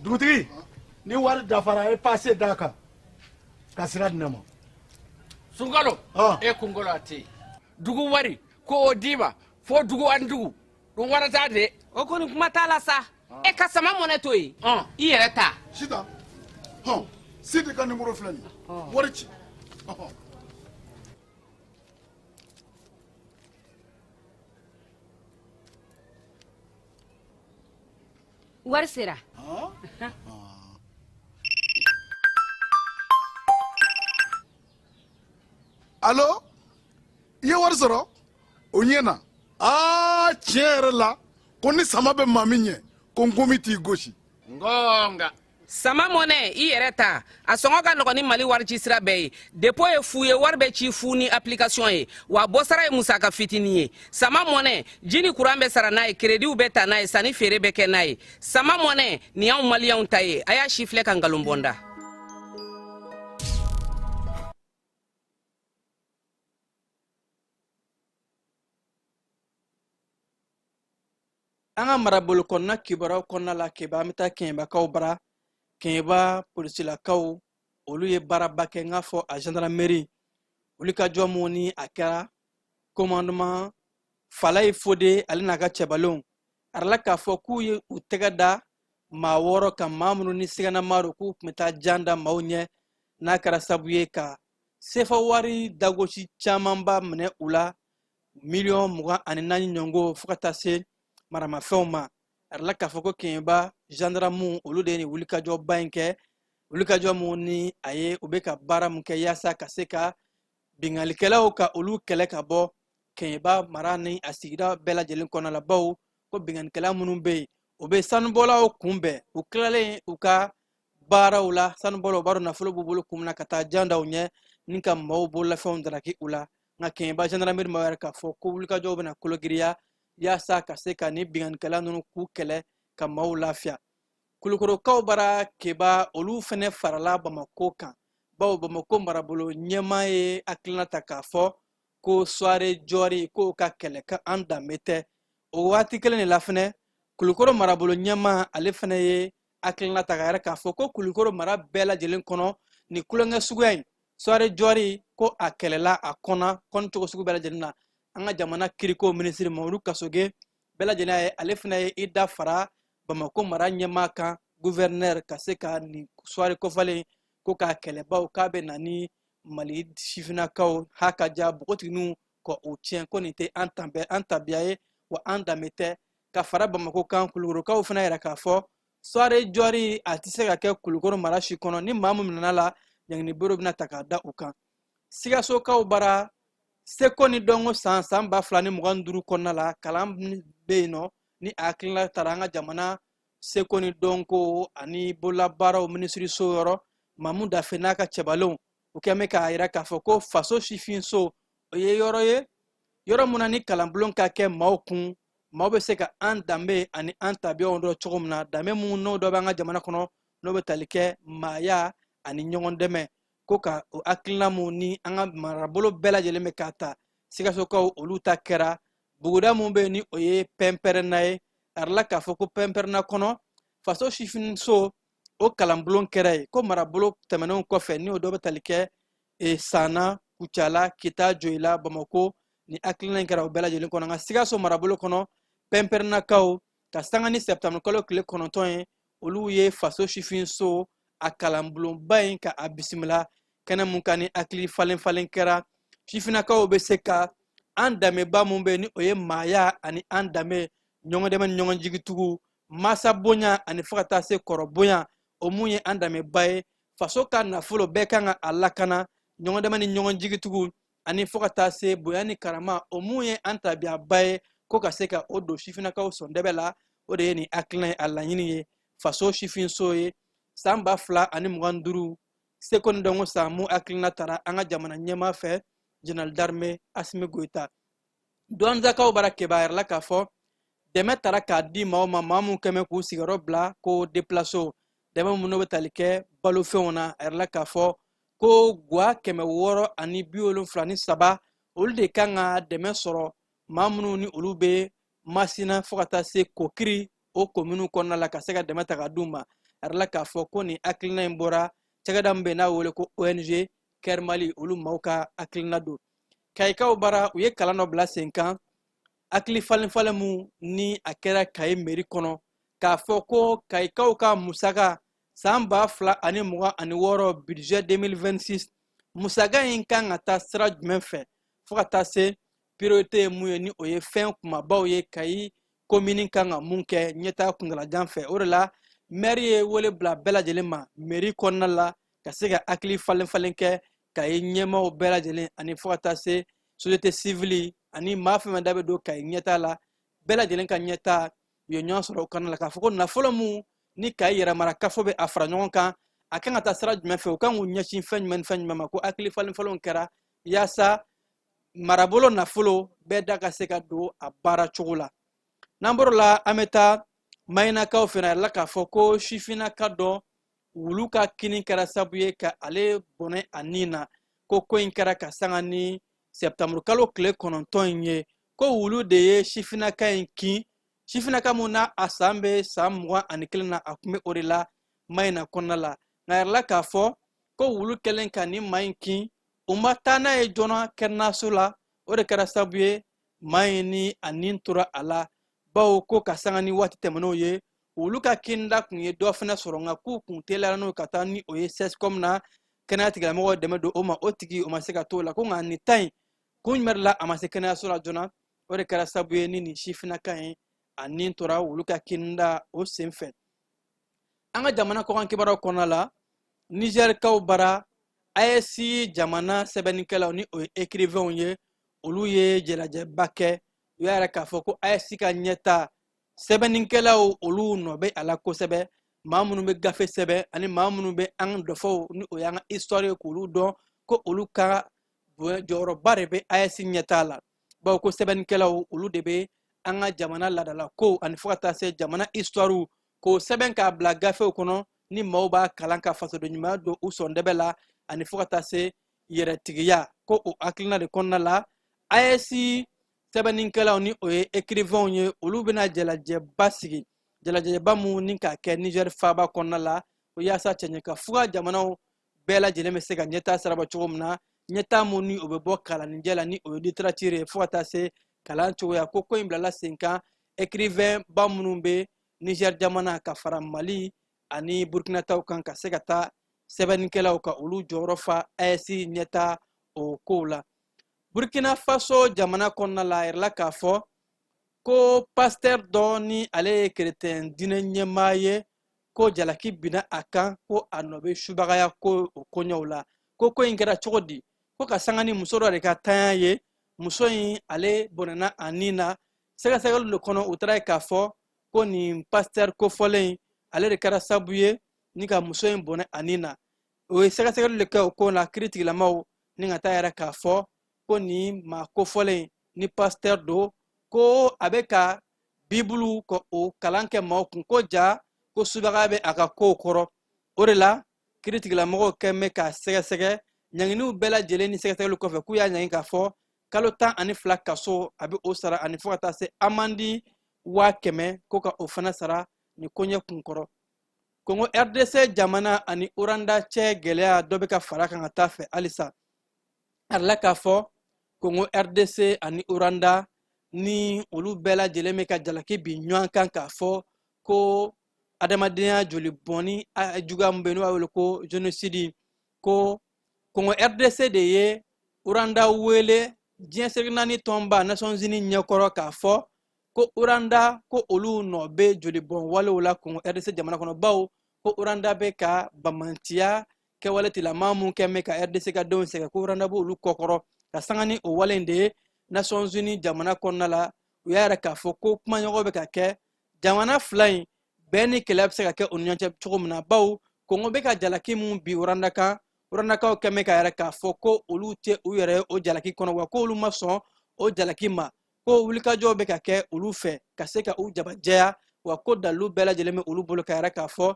Dugutigi ni wari dafara e passe d'a kan ka sira di ne ma. Sunkalo e kunkolo a tɛ yen dugu wari ko o d'i ma fo dugu ani dugu dun wari t'a de. O kɔni kuma t'a la sa e ka sama mɔnɛ to yen i yɛrɛ ta. Sita Sidi ka numéro filɛ nin ye wari ci. Wari sera. Allo i ye wari sɔrɔ o ɲɛna tiɲɛ yɛrɛ la ko ni sama bɛ maa min ɲɛ ko nkomi t'i gosi. Ngonga. Sama mɔnɛ i yɛrɛ ta a sɔngɔ ka nɔgɔn ni Mali wari ci sira bɛɛ ye dépôt ye fu ye wari bɛ ci fu ni application ye wa bɔsara ye musaka fitinin ye sama mɔnɛ ji ni courant bɛ sara n'a ye crédit bɛ ta n'a ye sanni feere bɛ kɛ n'a ye sama mɔnɛ nin y'anw maliyɛnw ta ye a y'a si filɛ ka nkalon bɔ n da. An ka marabolo kɔnɔna kibaruyaw kɔnɔna la keba an bɛ taa kɛɲɛbakaw bara kɛɲɛba polisilakaw olu ye baaraba kɛ n k'a fɔ a gendarmerie wulikajɔ mun ni a kɛra commandement falay fode ale n'a ka cɛbalonw arala k'a fɔ k'u ye u tɛgɛ da maa wɔɔrɔ ka maa minnu ni sigana do k'u tun bɛ taa jan da maaw ɲɛ n'a kɛra sabu ye ka sefa wari dagosi camanba minɛ u la $24 ɲɔngo fo ka taa se maramafɛnw ma arala k'a fɔ ko keɲeba gendarmew olu de ye nin wulikajɔba in kɛ wulikajɔ mun ni a ye u bɛ ka baara mun kɛ yaasa ka se ka bingalikɛlaw ka olu kɛlɛ ka bɔ keɲeba mara ni a sigida bɛɛ lajɛlen kɔnɔ la bawo ko binganikɛla minnu bɛ yen u bɛ sanubɔlaw kunbɛn u tilalen u ka baaraw la sanubɔlaw b'a dɔn nafolo b'u bolo kun min na ka taa jan daw ɲɛ ni ka maaw bololafɛnw daraki u la nka keɲeba gendarmerie ma yɛrɛ k'a fɔ ko wulikajɔw bɛna kologiriya yaasa ka se ka ni binganikɛla ninnu k'u kɛlɛ ka maaw lafiya kulukorokaw bara keba olu fɛnɛ farala bamako kan bawo bamako marabolo ɲɛma ye hakilina ta k'a fɔ ko soirée jɔri k'o ka kɛlɛ ka an danbe tɛ o waati kelen de la fɛnɛ kulukoro marabolo ɲɛma ale fɛnɛ ye hakilina ta k'a yɛrɛ k'a fɔ ko kulukoro mara bɛɛ lajɛlen kɔnɔ ni kulonkɛ suguya in soirée jɔri ko a kɛlɛla a kɔnɔ cogo sugu bɛɛ lajɛlen na an ka jamana kiriko minisiri Mamadu Kasoge bɛɛ lajɛlen ye ale fɛnɛ ye i da fara bamako mara ɲɛma kan gouverneur ka se ka nin soirée kɔfalen ko k'a kɛlɛbaw k'a bɛ na ni mali sifinakaw haka ja bogotigininw ka o tiɲɛ ko nin tɛ an tabiya ye wa an danbe tɛ ka fara bamako kan kulukorokaw fana yɛrɛ k'a fɔ soirée jɔri a tɛ se ka kɛ kulukoro mara si kɔnɔ ni maa min minɛna la ɲangini bero bɛna ta k'a da u kan sigasokaw bara seko ni dɔnko san 2025 kɔnɔna la kalan bɛ yen nɔ ni a hakilina tara an ka jamana seko ni dɔnko ani bololabaaraw minisiriso yɔrɔ Mamu Dafe n'a ka cɛbalenw u kɛn bɛ k'a jira k'a fɔ ko faso sifinso o ye yɔrɔ ye yɔrɔ mun na ni kalanbulon ka kɛ maaw kun maaw bɛ se ka an danbe ani an tabiyaw dɔn cogo min na danbe mun n'o dɔ bɛ an ka jamana kɔnɔ n'o bɛ tali kɛ maaya ani ɲɔgɔn dɛmɛ ko ka o hakilina mun ni an ka marabolo bɛɛ lajɛlen bɛ k'a ta sigasokaw olu ta kɛra buguda mun bɛ yen ni o ye pɛnpɛrɛnna ye arila k'a fɔ ko pɛnpɛrɛnna kɔnɔ faso sifinso o kalanbulon kɛra ye ko marabolo tɛmɛnenw kɔfɛ ni o dɔ bɛ tali kɛ Sana Kucala Kita Joyila Bamako ni hakilina in kɛra o bɛɛ lajɛlen kɔnɔ nka Sikaso marabolo kɔnɔ pɛnpɛrɛnnakaw ka sanga ni Septembre kalo tile 9 ye olu ye faso sifinso a kalanbulonba in ka a bisimila kɛnɛ mun kan ni hakili falen kɛra sifinakaw bɛ se ka an danbeba mun bɛ ni o ye maaya ani an danbe ɲɔgɔn dɛmɛ ni ɲɔgɔn jigitugu masa bonya ani fo ka taa se kɔrɔ bonya o mun ye an danbeba ye faso ka nafolo bɛɛ kan ka a lakana ɲɔgɔn dɛmɛ ni ɲɔgɔn jigitugu ani fo ka taa se bonya ni karama o mun ye an tabiyaba ye ko ka se ka o don sifinakaw sɔndɛbɛ la o de ye nin hakilina ye a laɲini ye faso sifinso ye san 2025 seko ni dɔnko san mun hakilina tara an ka jamana ɲɛma fɛ General d'armée Asimi Goita douanzakaw bara keba yɛrɛ la k'a fɔ dɛmɛ tara k'a di maaw ma maa mun kɛmɛ k'u sigiyɔrɔ bila ko déplace dɛmɛ minnu bɛ tali kɛ balofɛnw na a yɛrɛ la k'a fɔ ko guwa 673 olu de kan ka dɛmɛ sɔrɔ maa minnu ni olu bɛ Masina fo ka taa se Kokiri o commune kɔnɔna la ka se ka dɛmɛ ta ka d'u ma a yɛrɛ la k'a fɔ ko nin hakilina in bɔra cɛkɛda min bɛ n'a wele ko ONG Kɛr Mali olu maaw ka hakilina don Kayikaw bara u ye kalan dɔ bila sen kan hakili falen mun ni a kɛra Kayi mairie kɔnɔ k'a fɔ ko Kayikaw ka musaka san 2026 budget 2026 musaka in kan ka taa sira jumɛn fɛ fo ka taa se priorité ye mun ye ni o ye fɛn kumabaw ye Kayi commune kan ka mun kɛ ɲɛtaa kuntalajan fɛ o de la maire ye wele bila bɛɛ lajɛlen ma mairie kɔnɔna la ka se ka hakili falen kɛ Kayi ɲɛmaaw bɛɛ lajɛlen ani fo ka taa se société civile ani maa fɛn da bɛ don Kayi ɲɛtaa la bɛɛ lajɛlen ka ɲɛtaa u ye ɲɔgɔn sɔrɔ o kɔnɔna la k'a fɔ ko nafolo mun ni Kayi yɛrɛmara kafo bɛ a fara ɲɔgɔn kan a kan ka taa sira jumɛn fɛ u kan k'u ɲɛsin fɛn jumɛn ni fɛn jumɛn ma ko hakili falenw kɛra yaasa marabolo nafolo bɛɛ da ka se ka don a baara cogo la n'an bɔr'o la an bɛ taa Mayinakaw fana yɛrɛ la k'a fɔ ko sifinaka dɔ wulu ka kini kɛra sabu ye ka ale bɔnɛ a nin na ko in kɛra ka sanga ni Septembre kalo tile 9 in ye ko wulu de ye sifinaka in kin sifinaka mun na a san bɛ san 21 na a tun bɛ o de la Mayina kɔnɔna la nka yɛrɛ la k'a fɔ ko wulu kɛlen ka nin maa in kin u ma taa n'a ye joona kɛnɛyaso la o de kɛra sabu ye mayini anin tora ala bawo ko ka sanga ni wati temano ye olu ka kinda kun ye dɔ fana sɔrɔ nka k'u kun teliyara n'o ka taa ni o ye sescom na kɛnɛya tigilamɔgɔw dɛmɛ don o ma o tigi o ma se ka t'o la ko nka nin ta in kun jumɛn la a ma se kɛnɛyaso la joona o de kɛra sabu ye ni nin sifinaka ye anin tora olu ka kinda o sen fɛ an ka jamana kɔkan kibaruyaw kɔnɔna la Nigerkaw bara AES jamana sɛbɛnnikɛlaw ni o ye écrivainw ye olu ye jɛnajɛba kɛ u y'a yɛrɛ k'a fɔ ko AES ka ɲɛta sɛbɛnnikɛlaw olu nɔ bɛ a la kosɛbɛ maa minnu bɛ gafe sɛbɛn ani maa minnu bɛ an dɔfɔw ni o y'an ka histoire ye k'olu dɔn ko olu ka jɔyɔrɔba de bɛ AES ɲɛta la bawo ko sɛbɛnnikɛlaw olu de bɛ an ka jamana ladala ko ani fo ka taa se jamana histoire k'o sɛbɛn k'a bila gafew kɔnɔ ni maaw b'a kalan ka fasoden ɲuman don u sɔndɛbɛ la ani fo ka taa se yɛrɛtigiya ko o hakilina de kɔnɔna la AES sɛbɛnnikɛlaw ni o ye écrivainw ye olu bɛna jalajɛba sigi jalajɛba mun ni ka kɛ Niger faaba kɔnɔna la o yaasa cɛɲɛ ka fuga jamanaw bɛɛ lajɛlen bɛ se ka ɲɛtaa siraba cogo min na ɲɛtaa mun ni o bɛ bɔ kalanijɛ la ni o ye littérature ye fo ka taa se kalan cogoya ko in bilala sen kan écrivain ba minnu bɛ Niger jamana ka fara Mali ani Burkina taw kan ka se ka taa sɛbɛnnikɛlaw ka olu jɔyɔrɔ fa AES ɲɛtaa o kow la Burkina Faso jamana kɔnɔna la a yɛrɛla k'a fɔ ko pasteur dɔ ni ale ye chrétien diinɛ ɲɛmaa ye ko jalaki binna a kan ko a nɔ bɛ subagaya ko o koɲɛw la ko in kɛra cogo di ko ka sanga ni muso dɔ de ka tanya ye muso in ale bɔnɛna a nin na sɛgɛsɛgɛliw de kɔnɔ u taara ye k'a fɔ ko nin pasteur kofɔlen ale de kɛra sabu ye ni ka muso in bɔnɛ a nin na o ye sɛgɛsɛgɛliw de kɛ o ko la kiiri tigilamaw ni ka taa yɛrɛ k'a fɔ ko nin maa kofɔlen ni pasteur do ko a bɛ ka bibulu ko o kalan kɛ maaw kun ko ja ko subaga bɛ a ka kow kɔrɔ o de la kiiri tigilamɔgɔw kɛn bɛ ka sɛgɛsɛgɛ ɲanginiw bɛɛ lajɛlen ni sɛgɛsɛgɛliw kɔfɛ k'u y'a ɲangin k'a fɔ kalo 12 kaso a bɛ o sara ani fo ka taa se amandi 100,000 ko ka o fana sara ni koɲɛ kun kɔrɔ Congo RDC jamana ani Uranda cɛ gɛlɛya dɔ bɛ ka fara kan ka taa fɛ halisa a yɛrɛla k'a fɔ Congo RDC ani Uranda ni olu bɛɛ lajɛlen bɛ ka jalaki bi ɲɔgɔn kan k'a fɔ ko adamadenya joli bɔnni juguya min bɛ n'o b'a wele ko génocide ko Congo RDC de ye Uranda wele diɲɛ segin naani tɔnba Nations Unies ɲɛkɔrɔ k'a fɔ ko Uranda ko olu nɔ bɛ joli bɔn walew la Congo RDC jamana kɔnɔ bawo ko Uranda bɛ ka bamantiya kɛwale tilamaa mun kɛn bɛ ka RDC ka denw sɛgɛn ko Uranda b'olu kɔkɔrɔ ka sanga ni o wale in de ye Nations Unies jamana kɔnɔna la u y'a yɛrɛ k'a fɔ ko kumaɲɔgɔn bɛ ka kɛ jamana fila in bɛɛ ni kɛlɛ bɛ se ka kɛ o ni ɲɔgɔn cɛ cogo min na bawo Congo bɛ ka jalaki mun bi Uranda kan Urandakaw kɛn bɛ ka yɛrɛ k'a fɔ ko olu tɛ u yɛrɛ o jalaki kɔnɔ wa ko olu ma sɔn o jalaki ma ko wulikajɔw bɛ ka kɛ olu fɛ ka se ka u jabajɛya wa ko dalilu bɛɛ lajɛlen bɛ olu bolo ka yɛrɛ k'a fɔ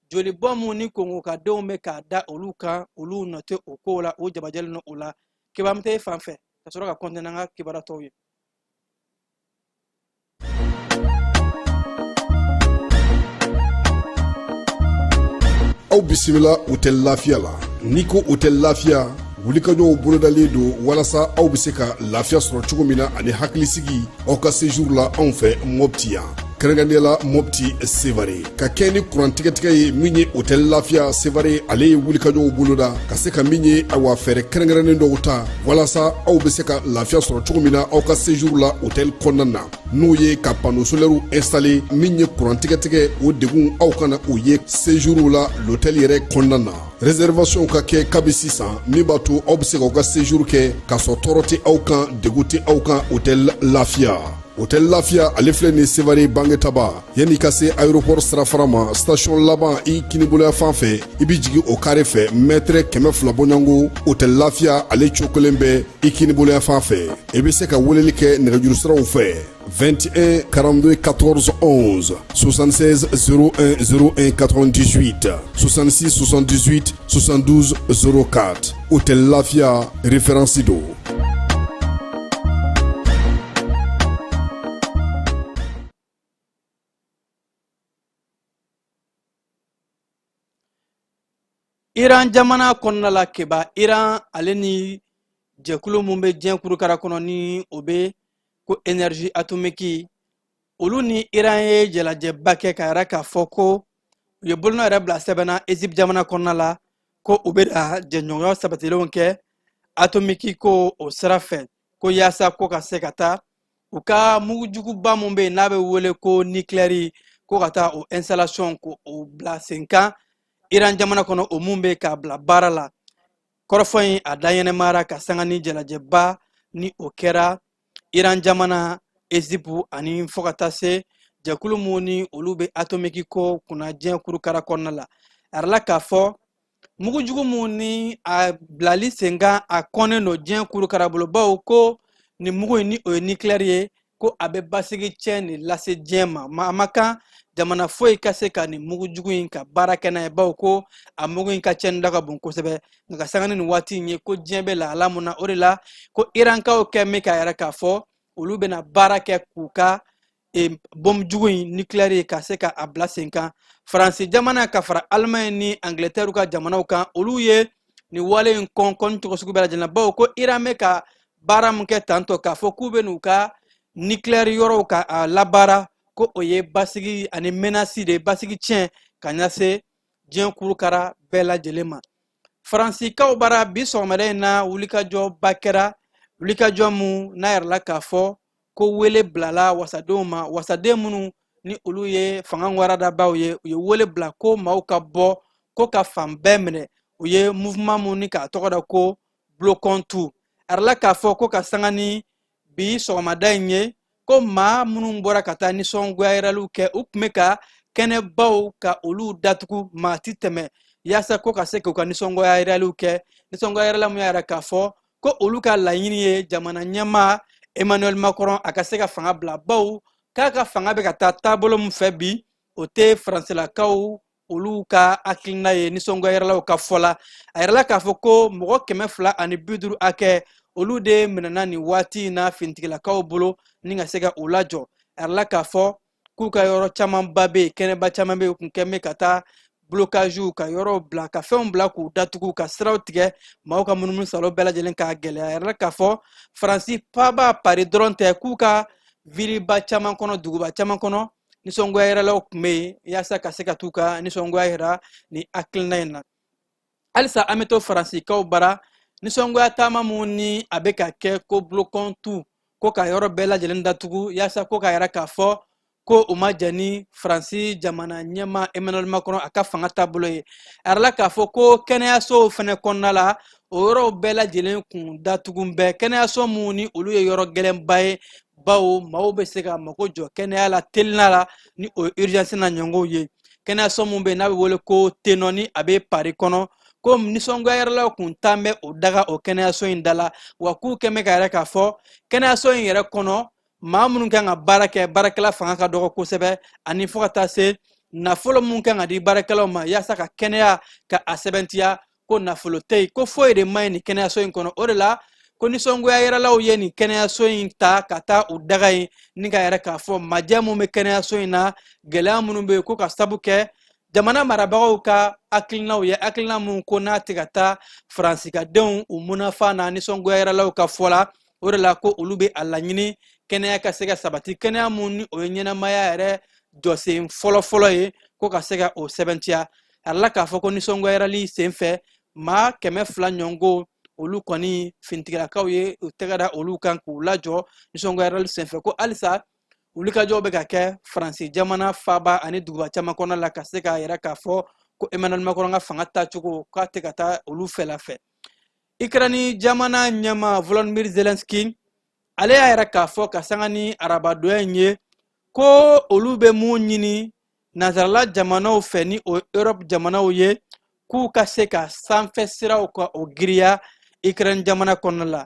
jolibɔn mun ni Congo ka denw bɛ k'a da olu kan olu nɔ tɛ o kow la o jabajɛlen no o la kibaru tɛ fan fɛ ka sɔrɔ ka kɔntɛnɛ an ka kibaru tɔw ye aw bisimila u tɛ lafiya la n'i ko u tɛ lafiya wulikajɔw bolodalen don walasa aw bɛ se ka lafiya sɔrɔ cogo min na ani hakilisigi aw ka séjour la anw fɛ Mopti yan kɛrɛnkɛrɛnnenya Mopti Sevare ka kɛ ni kurantigɛtigɛ ye min ye hôtel Lafiya Sevare ale ye wulikajɔw boloda ka se ka min ye awa fɛɛrɛ kɛrɛnkɛrɛnnen dɔw ta walasa aw bɛ se ka lafiya sɔrɔ cogo min na aw ka séjour la hôtel kɔnɔna na n'o ye ka panneau solaire installé min ye kurantigɛtigɛ o degun aw kana o ye séjour la l'hôtel yɛrɛ kɔnɔna na réservation ka kɛ kabi sisan min b'a to aw bɛ se k'aw ka séjour kɛ k'a sɔrɔ tɔɔrɔ tɛ aw kan degun tɛ aw kan hôtel Lafiya. Hôtel Lafiya ale filɛ nin Sevare Bangetaba yanni ka se aéroport sirafara ma station laban i kiniboloya fan fɛ i bi jigi o carré fɛ mètre 200 bɔɲango Hôtel Lafiya ale cokolen bɛ i kiniboloya fan fɛ i bɛ se ka weleli kɛ nɛgɛjuru siraw fɛ 21 42 14 11 76 01 01 98 66 78 72 04 Hôtel Lafiya référence do. Iran jamana kɔnɔna la keba Iran ale ni jɛkulu mun bɛ diɲɛ kurukara kɔnɔ ni o bɛ ko énergie atomique olu ni Iran ye jalajɛba kɛ ka yɛrɛ k'a fɔ ko u ye bolonɔ yɛrɛ bila sɛbɛnna Egypte jamana kɔnɔna la ko u bɛ na jɛɲɔgɔnya sabatilenw kɛ atomiki ko o sira fɛ ko yaasa ko ka se ka taa u ka mugujuguba mun bɛ yen n'a bɛ wele ko nucléaire ko ka taa o installation ko o bila sen kan Iran jamana kɔnɔ o mun bɛ k'a bila baara la kɔrɔfɔ in a dayɛnɛmara ka sanga ni jalajɛba ni o kɛra Iran jamana Egypte ani fo ka taa se jɛkulu mun ni olu bɛ atomiki ko kunna diɲɛ kurukara kɔnɔna la a yɛrɛ la k'a fɔ mugujugu mun ni a bilali sen kan a kɔnnen don diɲɛ kurukara bolo bawo ko ni mugu in ni o ye nucléaire ye ko a bɛ basigi cɛn de lase diɲɛ ma a ma kan jamana foyi ka se ka ni mugujugu in ka baara kɛ n'a ye bawo ko a mugu in ka cɛnni da ka bon kosɛbɛ nka ka sanga ni nin waati in ye ko diɲɛ bɛ lahala mun na o de la ko Irankaw kɛ mɛ k'a yɛrɛ k'a fɔ olu bɛna baara kɛ k'u ka bɔnjugu in nucléaire ka se ka a bila sen kan Faransi jamana ka fara Allemagne ni Angleterre ka jamanaw kan olu ye ni wale in kɔn cogo sugu bɛɛ lajɛlen bawo ko Iran bɛ ka baara mun kɛ tantɔ k'a fɔ k'u bɛ n'u ka nucléaire yɔrɔw ka a labaara ko o ye basigi ani menace de basigi tiɲɛ ka ɲase diɲɛ kurukara bɛɛ lajɛlen ma Faransikaw bara bi sɔgɔmada in na wulikajɔba kɛra wulikajɔ mun n'a yɛrɛ la k'a fɔ ko wele bilala wasadenw ma wasaden minnu ni olu ye fanga waradabaw ye u ye wele bila ko maaw ka bɔ ko ka fan bɛɛ minɛ u ye mouvement mun ni k'a tɔgɔ da ko bloquons tout a yɛrɛ la k'a fɔ ko ka sanga ni bi sɔgɔmada in ye ko maa minnu bɔra ka taa nisɔngoyayiraliw kɛ u tun bɛ ka kɛnɛbaw ka olu datugu maa ti tɛmɛ yaasa ko ka se k'u ka nisɔngoyayiraliw kɛ nisɔngoyayirala mun yɛrɛ k'a fɔ ko olu ka laɲini ye jamana ɲɛmaa Emmanuel Macron a ka se ka fanga bila baw k'a ka fanga bɛ ka taa taabolo min fɛ bi o tɛ faransilakaw olu ka hakilina ye nisɔngoyayiralaw ka fɔ la a yɛrɛ la k'a fɔ ko mɔgɔ 250 hakɛ olu de minɛna nin waati in na finitigilakaw bolo ni ka se ka u lajɔ a yɛrɛ la k'a fɔ k'u ka yɔrɔ camanba bɛ yen kɛnɛba caman bɛ yen u kun kɛ bɛ ka taa blocage ka yɔrɔw bila ka fɛnw bila k'u datugu ka siraw tigɛ maaw ka munumunu salo bɛɛ lajɛlen k'a gɛlɛya a yɛrɛ la k'a fɔ Faransi paba pari dɔrɔn tɛ k'u ka viriba caman kɔnɔ duguba caman kɔnɔ nisɔngoyayiralaw tun bɛ yen yaasa ka se ka t'u ka nisɔngoya yira ni hakilina in na halisa an bɛ to Faransikaw bara nisɔngoya taama mun ni a bɛ ka kɛ ko bloquons tout ko ka yɔrɔ bɛɛ lajɛlen datugu yaasa ko ka yɛrɛ k'a fɔ ko u ma jɛ ni Faransi jamana ɲɛmaa Emmanuel Macron a ka fanga taabolo ye a yɛrɛ la k'a fɔ ko kɛnɛyasow fana kɔnɔna la o yɔrɔw bɛɛ lajɛlen kun datugu bɛɛ kɛnɛyaso mun ni olu ye yɔrɔ gɛlɛnba ye bawo maaw bɛ se ka mago jɔ kɛnɛya la telina la ni o ye urgence na ɲɔngɔw ye kɛnɛyaso mun bɛ yen n'a bɛ wele ko Tenoni a bɛ Paris kɔnɔ ko nisɔngoyayiralaw kun taa bɛ o daga o kɛnɛyaso in da la wa k'u kɛ bɛ ka yɛrɛ k'a fɔ kɛnɛyaso in yɛrɛ kɔnɔ maa minnu kan ka baara kɛ baarakɛla fanga ka dɔgɔ kosɛbɛ ani fo ka taa se nafolo mun kan ka di baarakɛlaw ma yaasa ka kɛnɛya ka a sɛbɛntiya ko nafolo tɛ yen ko foyi de man ɲi nin kɛnɛyaso in kɔnɔ o de la ko nisɔngoyayiralaw ye nin kɛnɛyaso in ta ka taa u daga in ni ka yɛrɛ k'a fɔ majɛ mun bɛ kɛnɛyaso in na gɛlɛya minnu bɛ yen ko ka sabu kɛ jamana marabagaw ka hakilinaw ye hakilina mun ko n'a tɛ ka taa Faransikadenw u munafa na nisɔngoyayiralaw ka fɔ la o de la ko olu bɛ a laɲini kɛnɛya ka se ka sabati kɛnɛya mun ni o ye ɲɛnamaya yɛrɛ jɔsen fɔlɔfɔlɔ ye ko ka se ka o sɛbɛntiya a yɛrɛ la k'a fɔ ko nisɔngoyayirali sen fɛ maa 200 ɲɔgɔnko olu kɔni finitigilakaw ye u tɛgɛ da olu kan k'u lajɔ nisɔngoyayirali sen fɛ ko halisa wulikajɔw bɛ ka kɛ Faransi jamana faaba ani duguba caman kɔnɔna la ka se k'a yɛrɛ k'a fɔ ko Emmanuel Macron ka fanga tacogo k'a tɛ ka taa olu fɛla fɛ Ukraine jamana ɲɛmaa Volodymyr Zelensky ale y'a yɛrɛ k'a fɔ ka sanga ni arabadonya in ye ko olu bɛ mun ɲini nazarala jamanaw fɛ ni o Europe jamanaw ye k'u ka se ka sanfɛ siraw ka o giriya Ukraine jamana kɔnɔna la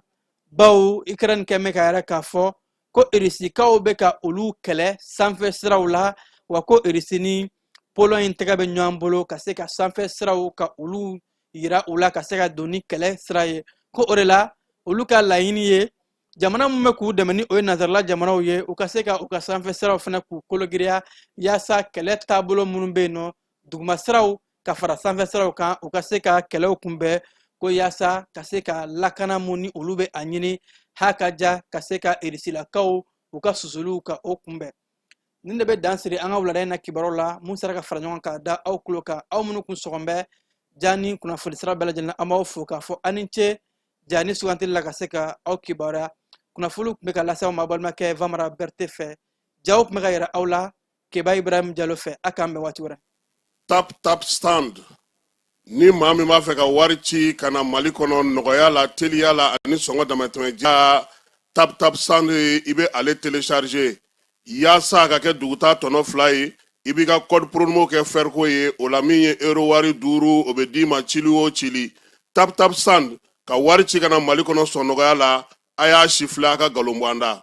bawo Ukraine kɛ bɛ ka yɛrɛ k'a fɔ ko Rusikaw bɛ ka olu kɛlɛ sanfɛ siraw la wa ko Rusi ni Pologne in tɛgɛ bɛ ɲɔgɔn bolo ka se ka sanfɛ siraw ka olu yira u la ka se ka don ni kɛlɛ sira ye ko o de la olu ka laɲini ye jamana mun bɛ k'u dɛmɛ ni o ye nazarala jamanaw ye u ka se ka u ka sanfɛ siraw fana k'u kologiriya yaasa kɛlɛ taabolo minnu bɛ yen nɔ duguma siraw ka fara sanfɛ siraw kan u ka se ka kɛlɛw kunbɛn ko yaasa ka se ka lakana mun ni olu bɛ a ɲini haka ja ka se ka erisilakaw u ka susuluw ka o kunbɛn nin de bɛ dan siri an ka wulada in na kibaru la mun sera ka fara ɲɔgɔn kan da aw tulo kan aw minnu kun sɔgɔn bɛ ja ni kunnafoni sira bɛɛ lajɛlen an b'aw fo k'a fɔ ani ce ja ni sugantili la ka se ka aw kibaruya kunnafoniw tun bɛ ka lase aw ma balimakɛ Vamara Berete fɛ jaw tun bɛ ka yira aw la Keba Ibrahim Jalo fɛ a k'an bɛn waati wɛrɛ. Tap stand ni maa min b'a fɛ ka wari ci ka na Mali kɔnɔ nɔgɔya la teliya la ani sɔngɔ damatɛmɛja tap stand i bɛ ale télécharger yaasa a ka kɛ duguta tɔnɔ 2 ye i b'i ka code promo kɛ Ferko ye o la min ye euro wari 5 o bɛ d'i ma cili o cili tap stand ka wari ci ka na Mali kɔnɔ sɔn nɔgɔya la a y'a sifilɛ a ka galon bɔ an da.